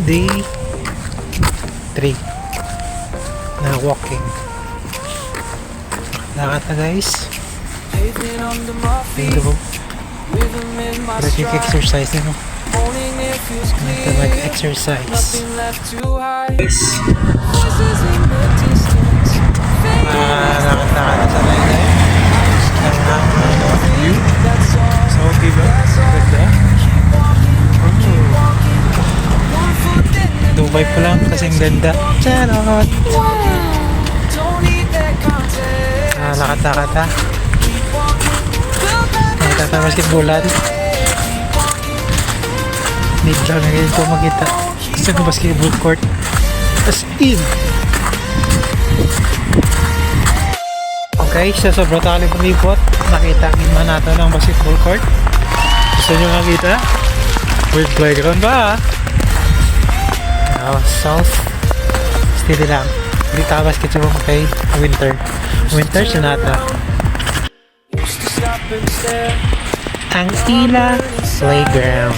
Day 3 na walking. Lakad na guys. Tingnan mo. Exercise nyo. Ito mag-exercise. Guys. Lakad na sa layo. View. So, diba? Ganda. Dubai pa lang kasing ganda. Charot! Lakad-lakad ha. Nakita tayo basketballan. Need lang na ganyan ko makita. Gusto ko basketball court. As in! Okay, sa sobrang takali pumipot, nakita naman natin ang basketball court. Gusto nyo makita? With playground ba ha? South steady lang. Hindi takas kasi mo kay winter sonata. Ang Ila Playground.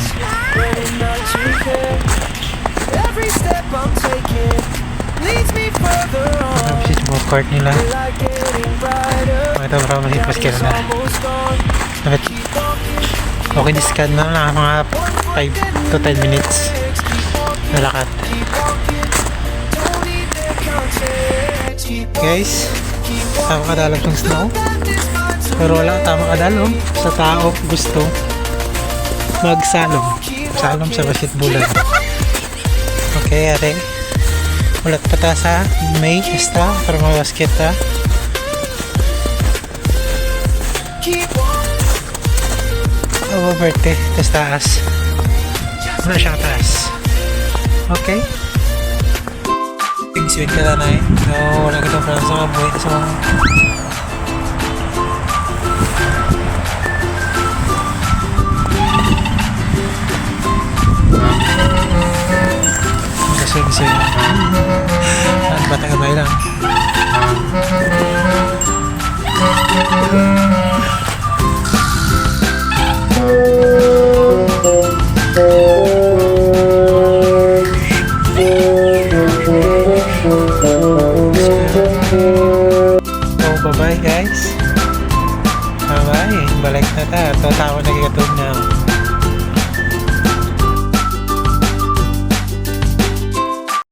Ang basketball court nila. Ito para masip basket na. Okay, discard na mga 5 to 10 minutes. Nalakad. Guys, tama kadalog ng snow. Pero wala tama kadalog sa tao gusto magsalom. Salom sa basketballan. Okay, ate. Ulat pa ta sa May esta para mag-basket ta. Birthday. Tas taas. Wala siyang taas. Okay. Big sweet ka na na eh. So, wala ka itong friends sa mga buhay. So, kasing-sing. At batang kamay lang. Bye-bye guys. Bye-bye. Balik na ta. Ito tao na kigatog na.